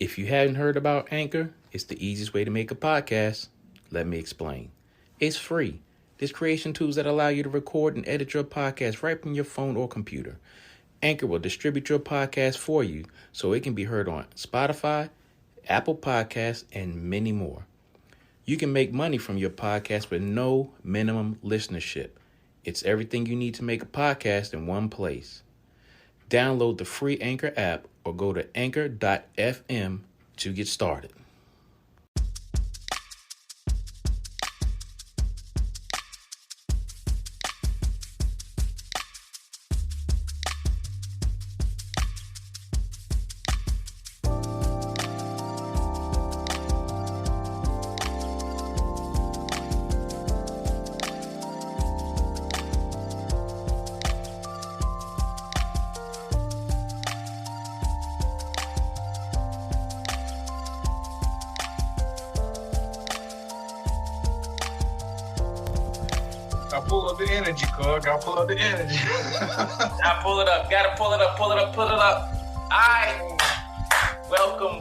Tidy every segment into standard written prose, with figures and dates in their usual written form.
If you hadn't heard about Anchor, it's the easiest way to make a podcast. Let me explain. It's free. There's creation tools that allow you to record and edit your podcast right from your phone or computer. Anchor will distribute your podcast for you so it can be heard on Spotify, Apple Podcasts, and many more. You can make money from your podcast with no minimum listenership. It's everything you need to make a podcast in one place. Download the free Anchor app or go to anchor.fm to get started. Pull up the energy, Cog. Gotta pull up the energy. I pull it up. Gotta pull it up. Pull it up. Pull it up. Welcome,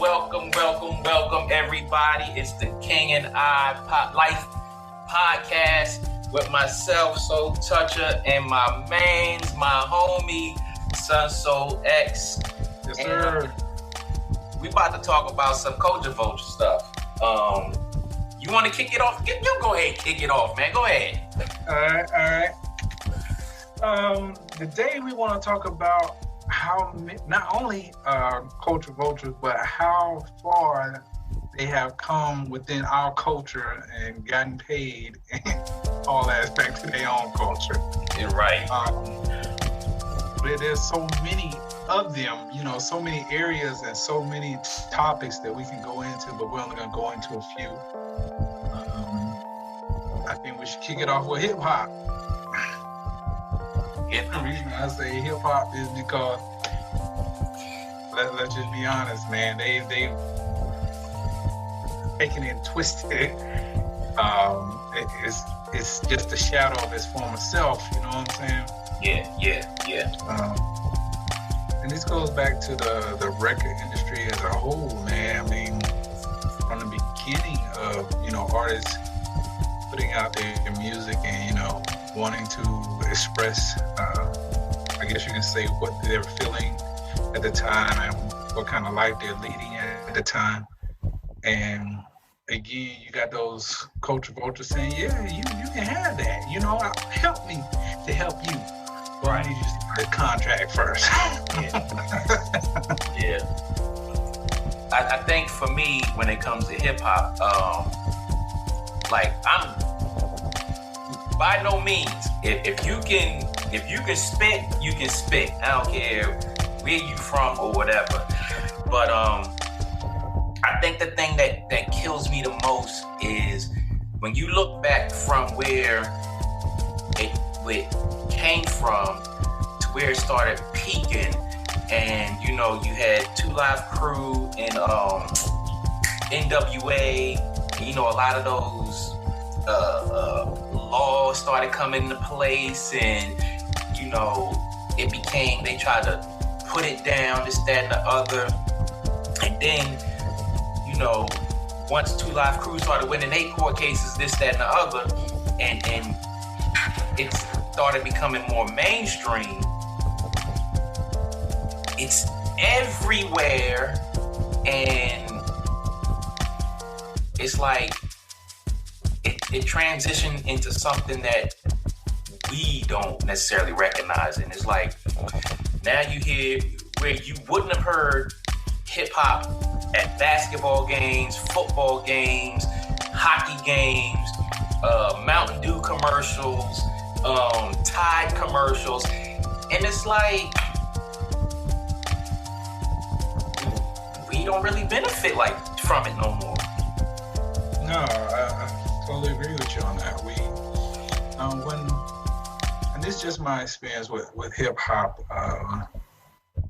everybody. It's the King and I Life podcast with myself, Soul Toucha, and my mains, my homie, Sun Soul X. Yes, sir. We about to talk about some culture vulture stuff. You want to kick it off? You go ahead, kick it off, man. Go ahead. All right. Today we want to talk about how not only culture vultures, but how far they have come within our culture and gotten paid in all aspects of their own culture. You're right. There's so many of them, so many areas and so many topics that we can go into, but we're only going to go into a few. I think we should kick it off with hip hop. The reason I say hip hop is because let's just be honest, man. They taking it and twisted it. It's just a shadow of its former self. You know what I'm saying? Yeah. And this goes back to the record industry as a whole, man. I mean, from the beginning of artists putting out their music and wanting to express, I guess you can say, what they're feeling at the time and what kind of life they're leading at the time. And again, you got those culture vultures saying, yeah, you can have that. Help me to help you. But I need you to sign the contract first. Yeah. I think for me, when it comes to hip hop, I'm by no means. If you can spit, you can spit. I don't care where you from or whatever. But I think the thing that kills me the most is when you look back from where it came from to where it started peaking, and you had Two Live Crew and NWA. A lot of those laws started coming into place, and they tried to put it down, this, that, and the other. And then once Two Live Crew started winning 8 court cases, this, that, and the other, and it started becoming more mainstream. It's everywhere, and it's like it transitioned into something that we don't necessarily recognize. And it's like now you hear where you wouldn't have heard hip hop at basketball games, football games, hockey games, Mountain Dew commercials, Tide commercials. And it's like we don't really benefit from it no more. No, I totally agree with you on that. And this is just my experience with hip hop.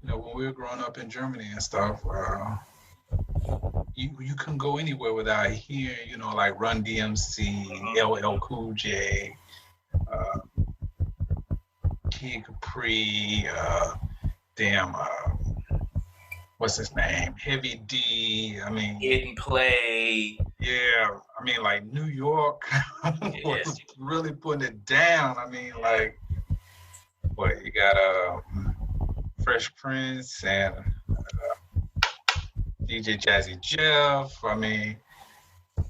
When we were growing up in Germany and stuff, you couldn't go anywhere without hearing, like Run DMC, LL Cool J, Kid Capri, what's his name? Heavy D. I mean, Hidden Play. Yeah, I mean, like New York was really putting it down. I mean, like, what you got? Fresh Prince and DJ Jazzy Jeff. I mean,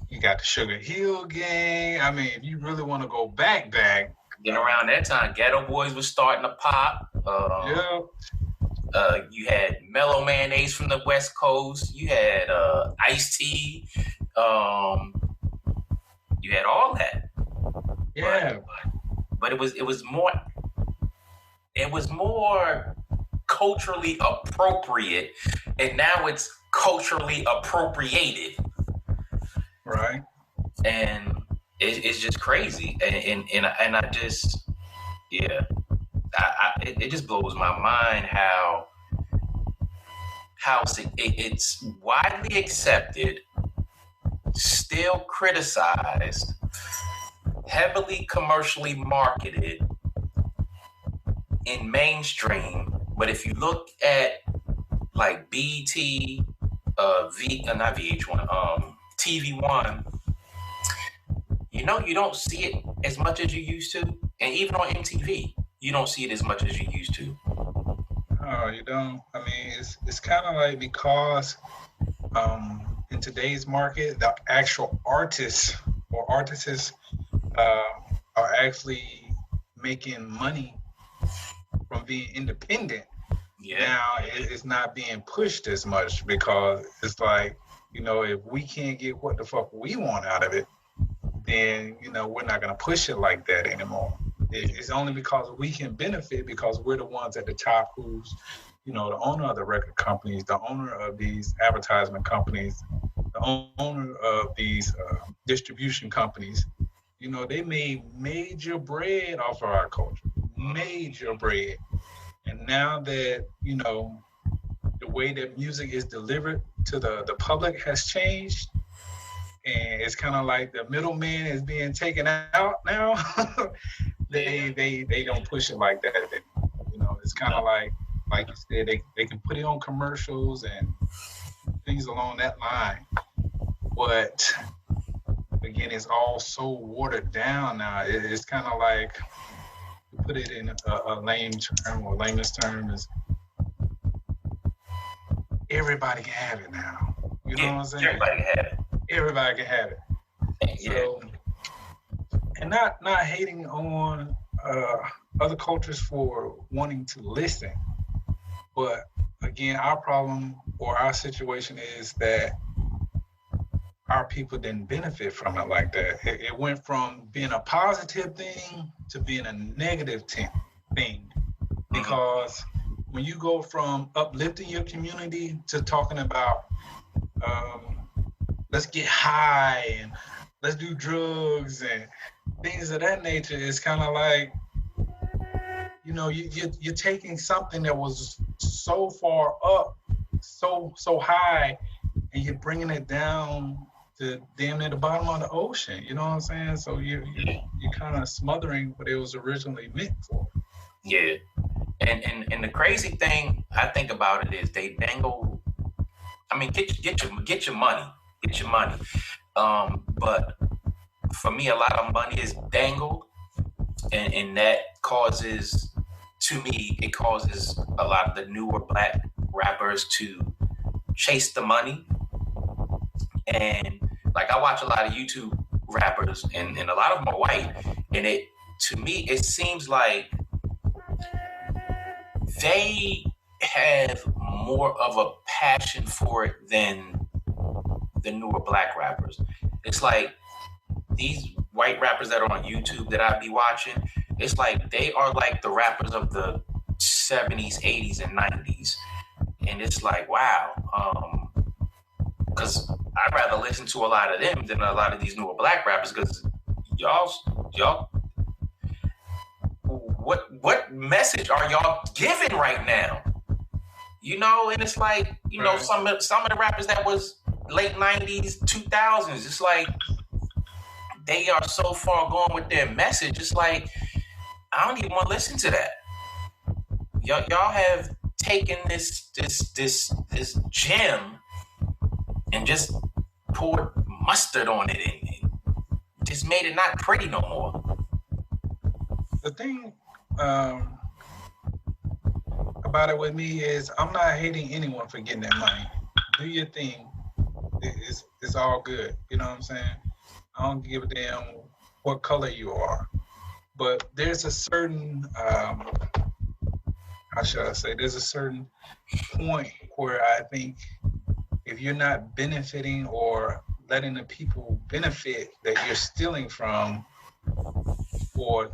you got the Sugar Hill Gang. I mean, if you really want to go back. Then around that time, Ghetto Boys was starting to pop. Yeah. You had Mellow Mayonnaise from the West Coast. You had Ice-T. You had all that. Yeah. But it was more culturally appropriate, and now it's culturally appropriated. Right. And it's just crazy. And I just, yeah. It just blows my mind how it's widely accepted, still criticized, heavily commercially marketed in mainstream. But if you look at like BET, not VH1, TV1, you don't see it as much as you used to, and even on MTV. You don't see it as much as you used to. Oh, you don't? I mean, it's kind of like because in today's market, the actual artists or artists are actually making money from being independent. Yeah. Now, it's not being pushed as much because it's like, if we can't get what the fuck we want out of it, then, we're not going to push it like that anymore. It's only because we can benefit because we're the ones at the top who's, the owner of the record companies, the owner of these advertisement companies, the owner of these distribution companies. They made major bread off of our culture, major bread. And now that, the way that music is delivered to the public has changed, and it's kind of like the middleman is being taken out now. They don't push it like that anymore. It's kind of like you said, they can put it on commercials and things along that line. But again, it's all so watered down now. It's kind of like, to put it in a layman's term, is everybody can have it now. You know what I'm saying? Everybody can have it. Everybody can have it. Yeah. So, and not hating on other cultures for wanting to listen, but again, our problem or our situation is that our people didn't benefit from it like that. It went from being a positive thing to being a negative thing, because when you go from uplifting your community to talking about let's get high and let's do drugs and things of that nature, it's kind of like, you're taking something that was so far up, so high, and you're bringing it down to damn near the bottom of the ocean. You know what I'm saying? So you're kind of smothering what it was originally meant for. Yeah, and the crazy thing I think about it is they dangle. I mean, get your money. Get your money. But for me, a lot of money is dangled, and that causes a lot of the newer black rappers to chase the money. And like, I watch a lot of YouTube rappers, and a lot of them are white, and to me it seems like they have more of a passion for it than the newer black rappers. It's like these white rappers that are on YouTube that I be watching, it's like they are like the rappers of the 70s, 80s, and 90s. And it's like, wow. Because I'd rather listen to a lot of them than a lot of these newer black rappers, because y'all, what message are y'all giving right now? And it's like, some of the rappers that was late 90s, 2000s, it's like they are so far gone with their message. It's like, I don't even want to listen to that. Y'all have taken this gem and just poured mustard on it and just made it not pretty no more. The thing about it with me is I'm not hating anyone for getting that money. Do your thing. It's all good. You know what I'm saying? I don't give a damn what color you are. But there's a certain, how should I say, there's a certain point where I think if you're not benefiting or letting the people benefit that you're stealing from or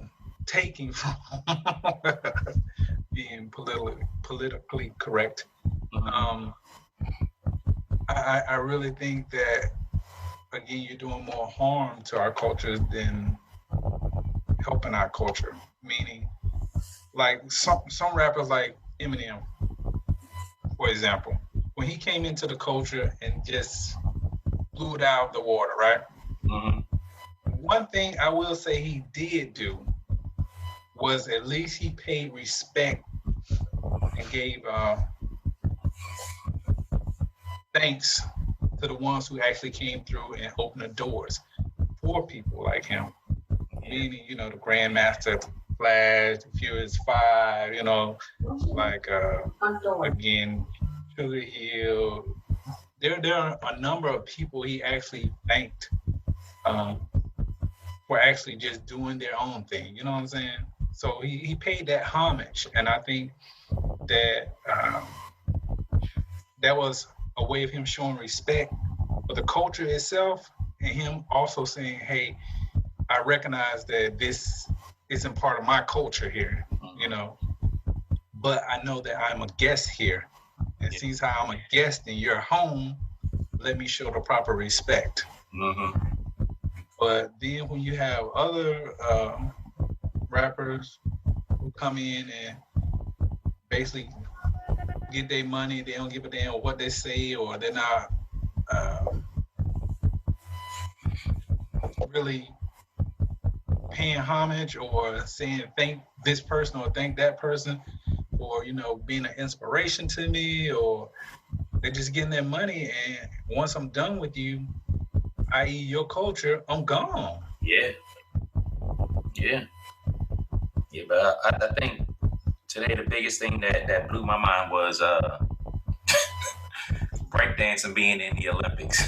taking from, being politically correct, I really think that, again, you're doing more harm to our culture than helping our culture. Meaning, like some rappers like Eminem, for example, when he came into the culture and just blew it out of the water, right? Mm-hmm. One thing I will say he did do was at least he paid respect and gave thanks to the ones who actually came through and opened the doors for people like him. Meaning, you know, the Grandmaster Flash, the Furious Five, you know, like again, Sugar Hill. There are a number of people he actually thanked for actually just doing their own thing. You know what I'm saying? So he paid that homage, and I think that that was a way of him showing respect for the culture itself, and him also saying, "Hey, I recognize that this isn't part of my culture here, you know, but I know that I'm a guest here, and since how I'm a guest in your home, let me show the proper respect." Mm-hmm. But then when you have other rappers who come in and basically get their money, they don't give a damn what they say, or they're not really paying homage or saying thank this person or thank that person for, you know, being an inspiration to me, or they're just getting their money, and once I'm done with you, i.e. your culture, I'm gone. Yeah, but I think today the biggest thing that blew my mind was breakdancing being in the Olympics.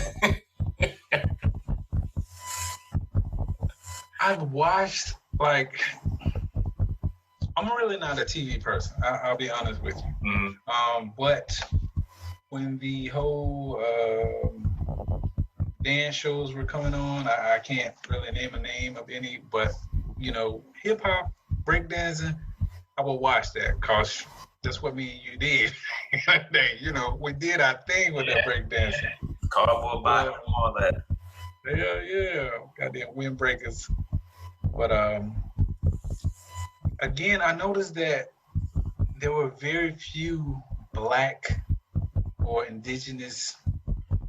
I've watched, like, I'm really not a TV person. I'll be honest with you. Mm-hmm. But when the whole dance shows were coming on, I can't really name a name of any, but, you know, hip hop, breakdancing, I will watch that because that's what me and you did. You know, we did our thing with that breakdancing. Cardboard bottom, all that. Yeah. Goddamn windbreakers. But again, I noticed that there were very few Black or indigenous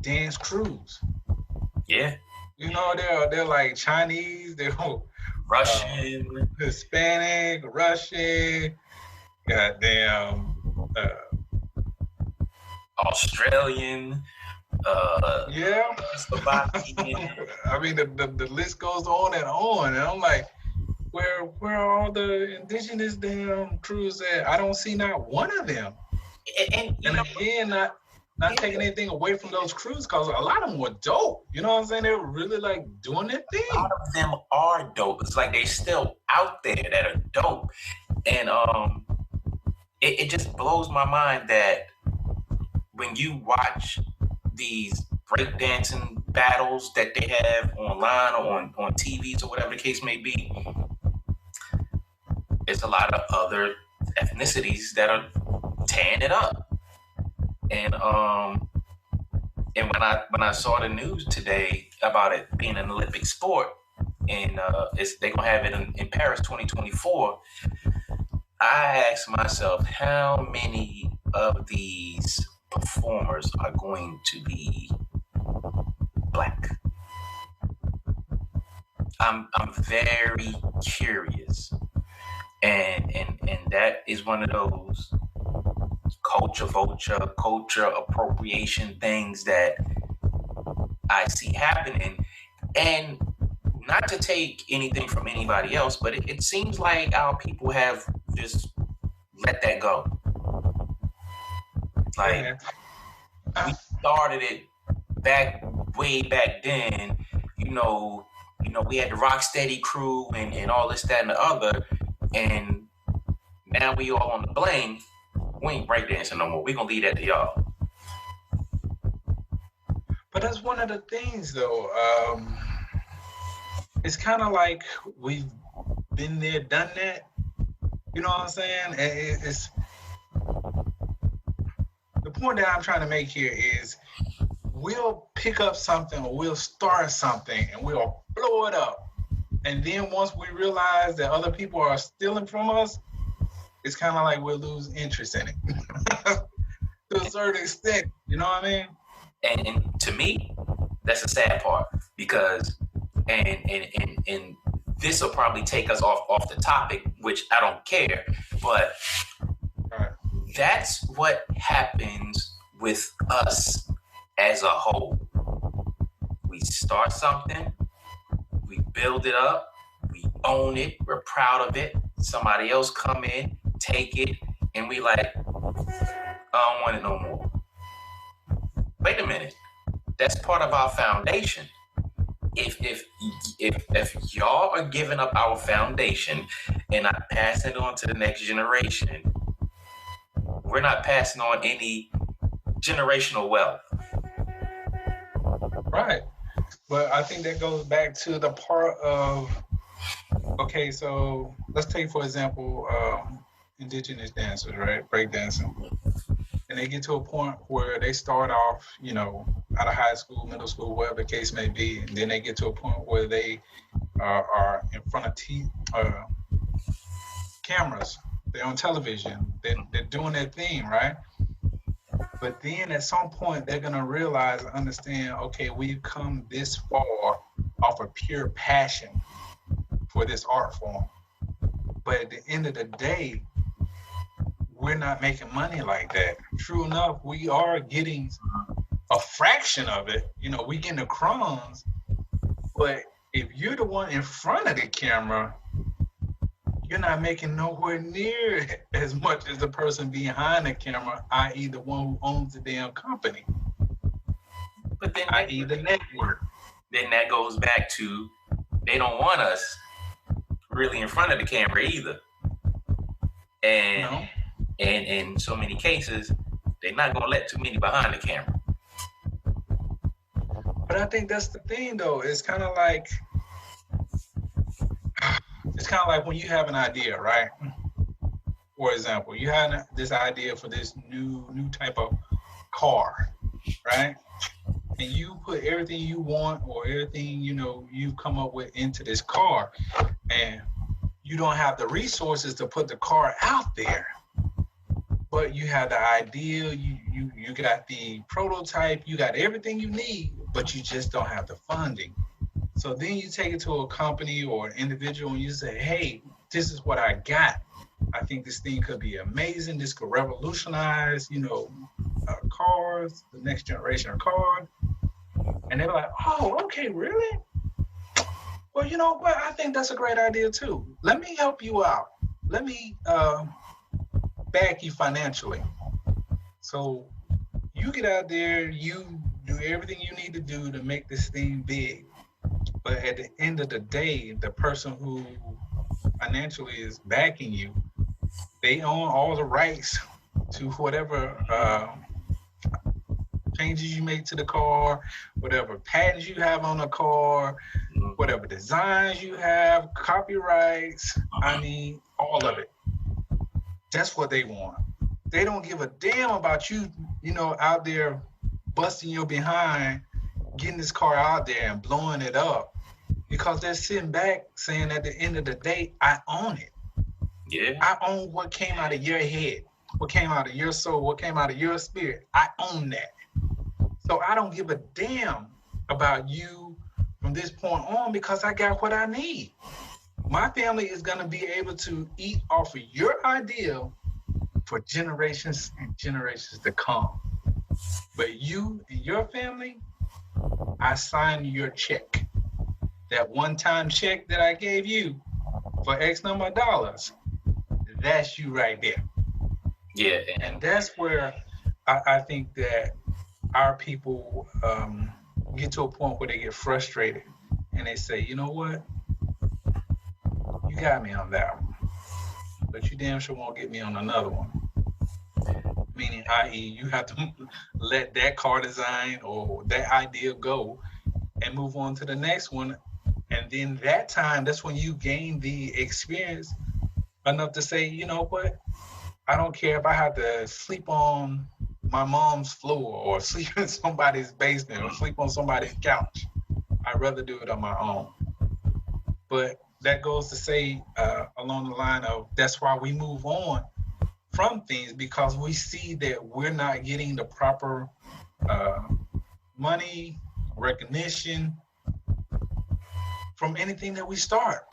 dance crews. Yeah. You know, they're like Chinese, they're Russian, Hispanic, Russian, goddamn Australian, yeah. Slovakian. I mean, the list goes on, and I'm like, where are all the indigenous damn crews at? I don't see not one of them. And again, not taking anything away from those crews, because a lot of them were dope. You know what I'm saying? They were really like doing their thing. A lot of them are dope. It's like they still out there that are dope. And it just blows my mind that when you watch these breakdancing battles that they have online or on TVs or whatever the case may be, it's a lot of other ethnicities that are tearing it up. And when I saw the news today about it being an Olympic sport, and they're gonna have it in Paris 2024, I asked myself, how many of these performers are going to be Black? I'm very curious, and that is one of those culture appropriation things that I see happening. And not to take anything from anybody else, but it seems like our people have just let that go. Like, we started it way back then, we had the Rocksteady crew and all this, that, and the other, and now we all on the bling. We ain't breakdancing no more. We gonna leave that to y'all. But that's one of the things, though. It's kind of like we've been there, done that. You know what I'm saying? It's the point that I'm trying to make here is we'll pick up something or we'll start something and we'll blow it up. And then once we realize that other people are stealing from us, it's kind of like we'll lose interest in it to a certain extent. You know what I mean? And to me, that's the sad part, because and this will probably take us off the topic, which I don't care, but that's what happens with us as a whole. We start something, we build it up, we own it, we're proud of it. Somebody else come in, take it, and we like, I don't want it no more. Wait a minute. That's part of our foundation. If y'all are giving up our foundation and not passing it on to the next generation, we're not passing on any generational wealth. Right. But I think that goes back to the part of, okay, so let's take, for example, indigenous dancers, right? Breakdancing. And they get to a point where they start off, out of high school, middle school, whatever the case may be. And then they get to a point where they are in front of cameras. They're on television. They're doing their thing, right? But then at some point, they're going to realize and understand, okay, we've come this far off of pure passion for this art form. But at the end of the day, we're not making money like that. True enough, we are getting a fraction of it. We getting the crumbs. But if you're the one in front of the camera, you're not making nowhere near as much as the person behind the camera, i.e. the one who owns the damn company. But then i.e. the network. Then that goes back to, they don't want us really in front of the camera either. And No. And in so many cases, they're not going to let too many behind the camera. But I think that's the thing, though. It's kind of like when you have an idea, right? For example, you have this idea for this new type of car, right? And you put everything you want or everything, you've come up with into this car. And you don't have the resources to put the car out there. But you have the idea, you got the prototype, you got everything you need, but you just don't have the funding. So then you take it to a company or an individual and you say, hey, this is what I got. I think this thing could be amazing. This could revolutionize, cars, the next generation of cars. And they're like, oh, okay, really? Well, you know what? I think that's a great idea too. Let me help you out. Let me back you financially. So you get out there, you do everything you need to do to make this thing big. But at the end of the day, the person who financially is backing you, they own all the rights to whatever changes you make to the car, whatever patents you have on the car, whatever designs you have, copyrights, all of it. That's what they want. They don't give a damn about you, out there busting your behind, getting this car out there and blowing it up, because they're sitting back saying at the end of the day, I own it. Yeah. I own what came out of your head, what came out of your soul, what came out of your spirit. I own that. So I don't give a damn about you from this point on, because I got what I need. My family is going to be able to eat off of your idea for generations and generations to come. But you and your family, I signed your check. That one-time check that I gave you for X number of dollars, that's you right there. Yeah. And that's where I think that our people get to a point where they get frustrated and they say, you know what? You got me on that one, but you damn sure won't get me on another one. Meaning, i.e., you have to let that car design or that idea go and move on to the next one. And then that's when you gain the experience enough to say, you know what? I don't care if I have to sleep on my mom's floor or sleep in somebody's basement or sleep on somebody's couch. I'd rather do it on my own. But that goes to say along the line of that's why we move on from things, because we see that we're not getting the proper money, recognition from anything that we start.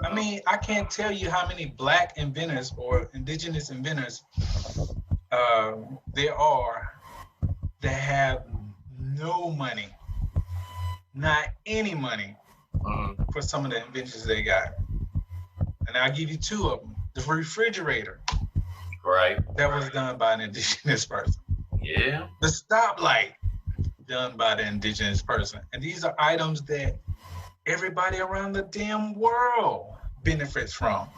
I mean, I can't tell you how many Black inventors or indigenous inventors there are that have no money, not any money for some of the inventions they got. And I'll give you two of them. The refrigerator. Right. That was done by an indigenous person. Yeah. The stoplight, done by the indigenous person. And these are items that everybody around the damn world benefits from.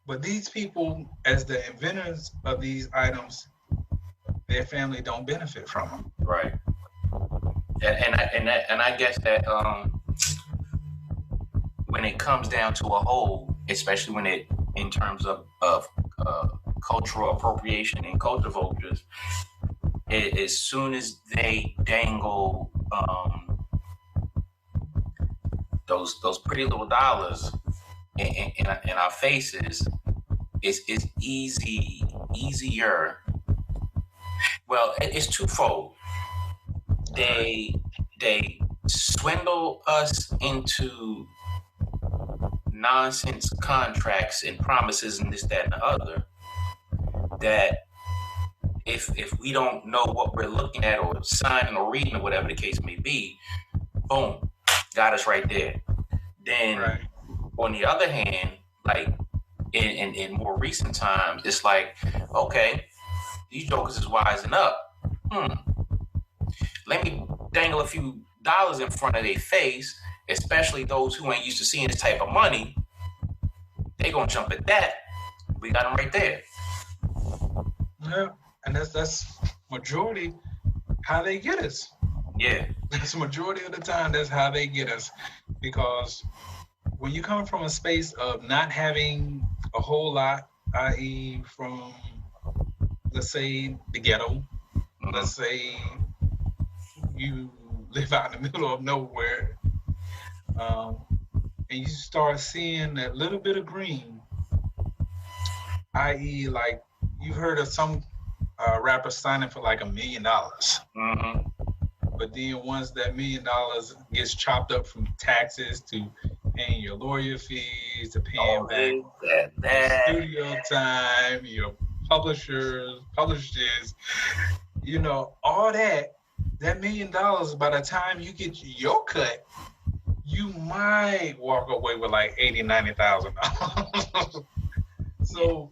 But these people, as the inventors of these items, their family don't benefit from them. Right. And I guess that when it comes down to a whole, especially when it in terms of cultural appropriation and culture vultures, as soon as they dangle those pretty little dollars in our faces, it's easier. Well, it's twofold. They swindle us into nonsense contracts and promises and this, that, and the other, that if we don't know what we're looking at or signing or reading or whatever the case may be, boom, got us right there. Then right. On the other hand, like in more recent times, it's like, okay, these jokers is wising up. Let me dangle a few dollars in front of their face, especially those who ain't used to seeing this type of money. They gonna jump at that. We got them right there. Yeah, and that's majority how they get us. Yeah, that's majority of the time. That's how they get us, because when you come from a space of not having a whole lot, i.e., from let's say the ghetto, let's say you live out in the middle of nowhere, and you start seeing that little bit of green, i.e., like you've heard of some rappers signing for like $1 million. But then once that $1 million gets chopped up from taxes to paying your lawyer fees, to paying back studio time, your publishers, you know, all that $1 million, by the time you get your cut, you might walk away with like $80,000-$90,000. So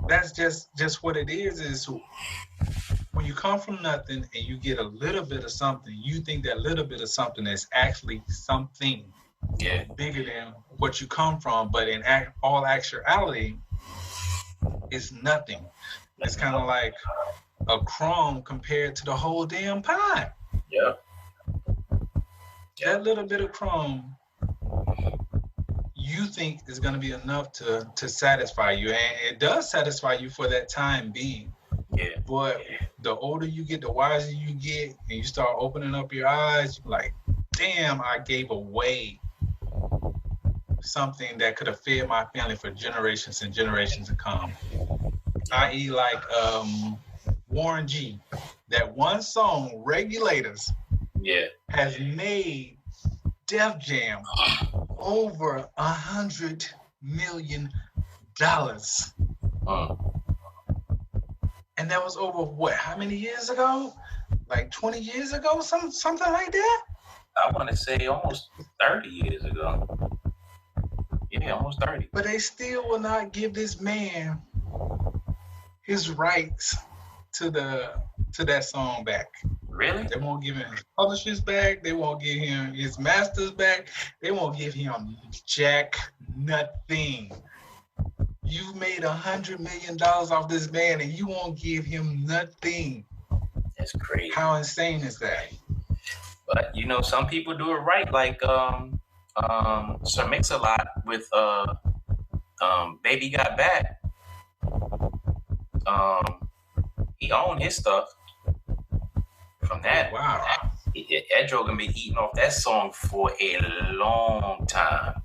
that's just what it is when you come from nothing and you get a little bit of something, you think that little bit of something is actually something bigger than what you come from, but in all actuality, it's nothing. It's kind of like a crumb compared to the whole damn pie. Yeah. That little bit of crumb you think is going to be enough to satisfy you, and it does satisfy you for that time being. Yeah. But the older you get, the wiser you get, and you start opening up your eyes, you're like, damn, I gave away something that could have fed my family for generations and generations to come. I.e., like Warren G. That one song, Regulators, has made Def Jam over $100 million. And that was over what? How many years ago? Like 20 years ago? Something like that? I want to say almost 30 years ago. Yeah, almost 30. But they still will not give this man his rights to that song back. Really? They won't give him his publishers back. They won't give him his masters back. They won't give him jack nothing. You've made $100 million off this man and you won't give him nothing. That's crazy. How insane is that? But you know, some people do it right, like Sir Mix-a-Lot with Baby Got Back. He owned his stuff from that. Wow. That Joe gonna be eating off that song for a long time.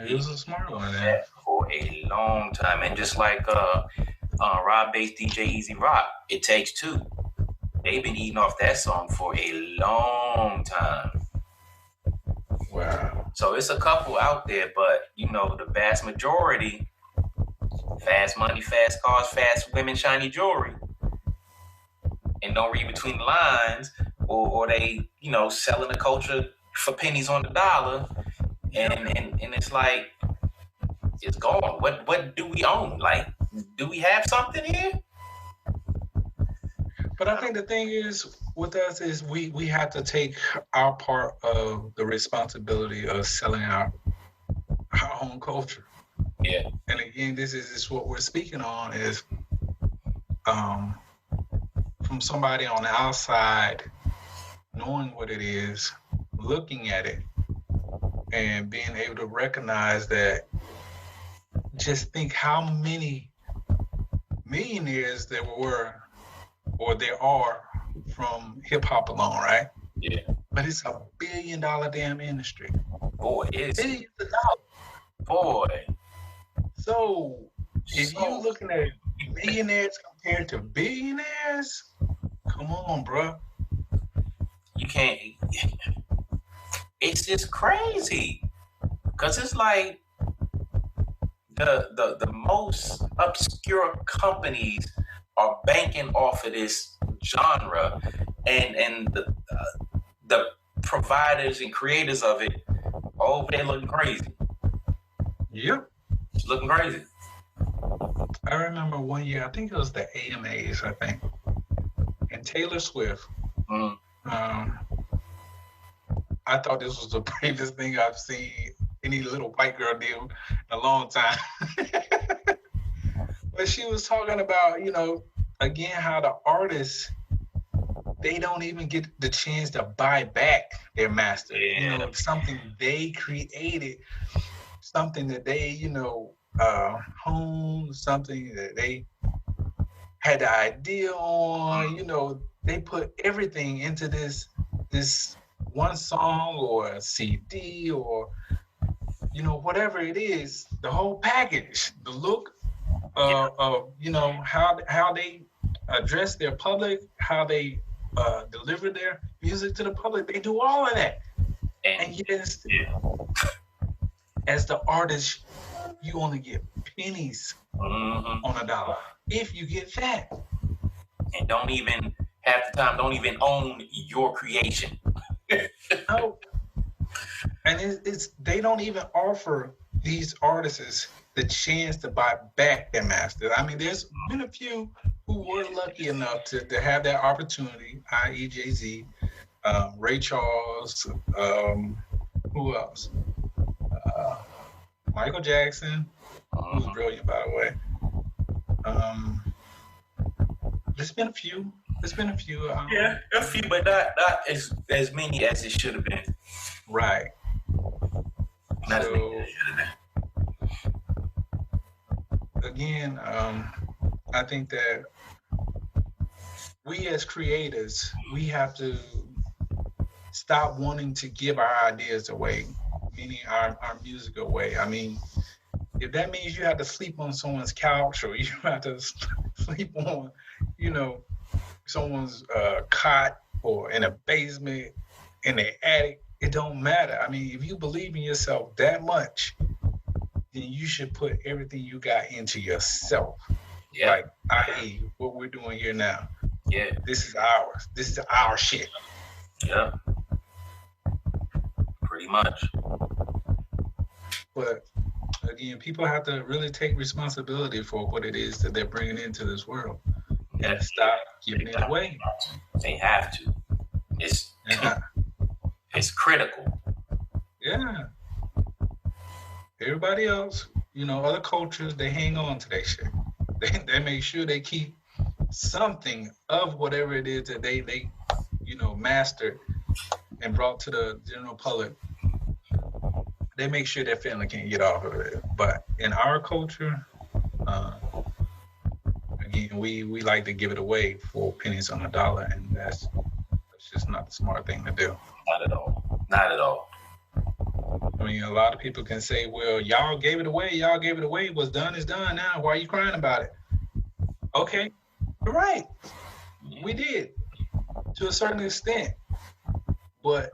He was a smart one, man. For a long time. And just like Rob Bass, DJ Easy Rock, It Takes Two. They've been eating off that song for a long time. Wow. So it's a couple out there, but you know, the vast majority, fast money, fast cars, fast women, shiny jewelry, and don't read between the lines, or they, you know, selling the culture for pennies on the dollar, and it's like, it's gone. What do we own? Like, do we have something here? But I think the thing is with us is we have to take our part of the responsibility of selling our own culture. Yeah. And again, this is what we're speaking on is from somebody on the outside knowing what it is, looking at it, and being able to recognize that. Just think how many millionaires there were or there are from hip hop alone, right? Yeah. But it's $1 billion damn industry. Boy, it's Billions of dollars. boy. So if you're looking at millionaires compared to billionaires, come on, bro. You can't. It's just crazy, cause it's like the most obscure companies are banking off of this genre, and the providers and creators of it over there looking crazy. Yep. It's looking crazy. I remember one year, I think it was the AMAs, I think, and Taylor Swift. I thought this was the bravest thing I've seen any little white girl do in a long time. But she was talking about, you know, again, how the artists, they don't even get the chance to buy back their master. Yeah. You know, something they created, something that they, you know, honed, something that they had the idea on. You know, they put everything into this one song or a CD or, you know, whatever it is, the whole package, the look of, you know, how they address their public, how they deliver their music to the public. They do all of that. And yes, as the artist, you only get pennies on a dollar if you get that. And don't even, half the time, don't even own your creation. No. And it's they don't even offer these artists the chance to buy back their master. I mean, there's been a few who were lucky enough to have that opportunity, i.e. Jay-Z, Ray Charles, who else? Michael Jackson, who's brilliant, by the way. There's been a few. Yeah, a few, but not as many as it should have been. Right. Not So, as many as it should have been. Again, I think that we as creators, we have to stop wanting to give our ideas away, meaning our music away. I mean, if that means you have to sleep on someone's couch or you have to sleep on, you know, someone's cot or in a basement, in the attic, it don't matter. I mean, if you believe in yourself that much then you should put everything you got into yourself. Yeah. Like, i.e., what we're doing here now. Yeah. This is ours. This is our shit. Yeah. Pretty much. But again, people have to really take responsibility for what it is that they're bringing into this world. Yeah. And stop giving it away. They have to. It's critical. Yeah. Everybody else, other cultures, they hang on to that shit. They make sure they keep something of whatever it is that they mastered and brought to the general public. They make sure their family can't get off of it. But in our culture, again, we like to give it away for pennies on a dollar, and that's just not the smart thing to do. Not at all. Not at all. I mean, a lot of people can say, well, y'all gave it away. What's done is done now. Why are you crying about it? Okay, you're right. We did, to a certain extent. But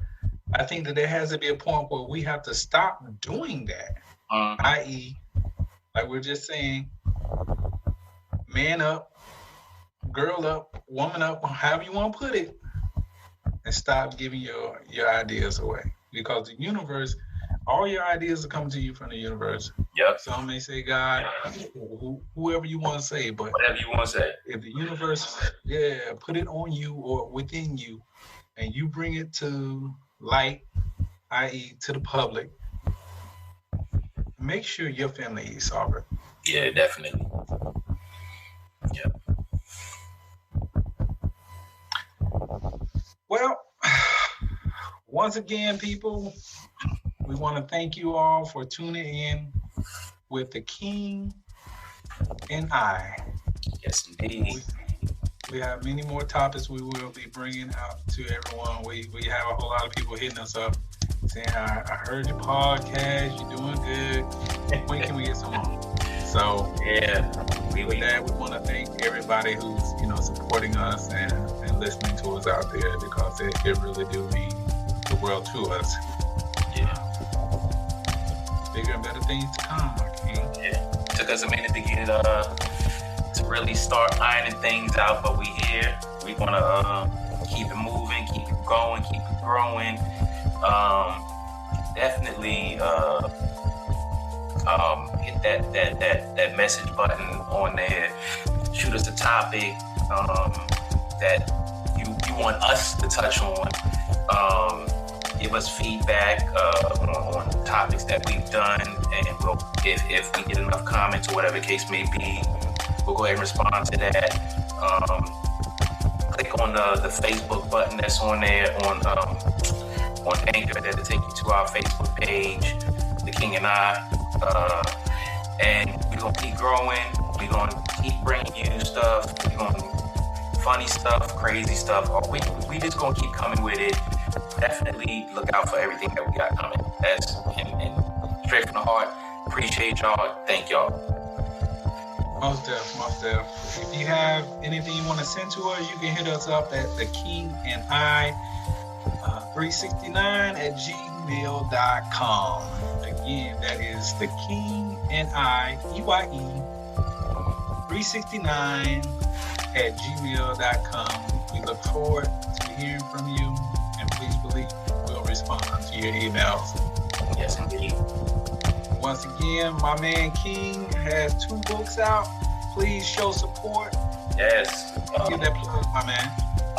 I think that there has to be a point where we have to stop doing that. I.e., like we're just saying, man up, girl up, woman up, however you want to put it, and stop giving your ideas away. Because the universe, all your ideas are coming to you from the universe. Yep. Some may say God, whoever you want to say, but whatever you want to say. If the universe, put it on you or within you, and you bring it to light, i.e. to the public, make sure your family is sovereign. Yeah, definitely. Yeah. Well, once again, people, we want to thank you all for tuning in with the King and I. Yes, indeed. We have many more topics we will be bringing out to everyone. We have a whole lot of people hitting us up saying, I heard your podcast, you're doing good. When can we get some more? So with that, we want to thank everybody who's supporting us and listening to us out there, because it really do mean the world to us. Yeah. Bigger and better things to come, my king. Yeah. Took us a minute to get to really start ironing things out, but we here. We want to keep it moving, keep it going, keep it growing. Definitely hit that message button on there. Shoot us a topic that you want us to touch on. Give us feedback on topics that we've done, and we'll, if we get enough comments or whatever the case may be, we'll go ahead and respond to that. Click on the Facebook button that's on there on Anchor, that'll take you to our Facebook page, The King and I. And we're gonna keep growing. We're gonna keep bringing you stuff. We're gonna funny stuff, crazy stuff. We just gonna keep coming with it. Definitely look out for everything that we got coming. That's and straight from the heart. Appreciate y'all. Thank y'all. Most def. If you have anything you want to send to us, you can hit us up at the King and I 369@gmail.com. Again, that is the King and I EYE 369@gmail.com. We look forward to hearing from you, and please believe we'll respond to your emails. Yes, indeed. Once again, my man King has 2 books out. Please show support. Yes. Give that plug, my man.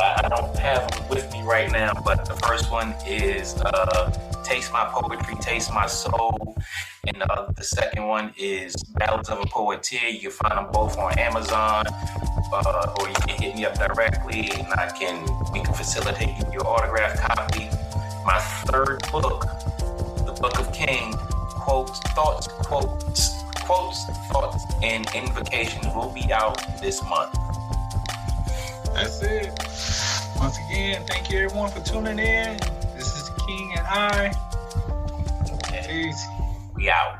I don't have them with me right now, but the first one is Taste My Poetry, Taste My Soul. And the second one is Ballads of a Poeteer. You can find them both on Amazon, or you can hit me up directly, and we can facilitate you your autograph copy. My third book, The Book of King, quotes, thoughts, and invocations will be out this month. That's it. Once again, thank you everyone for tuning in. This is the King and I. Yeah. Peace. We out.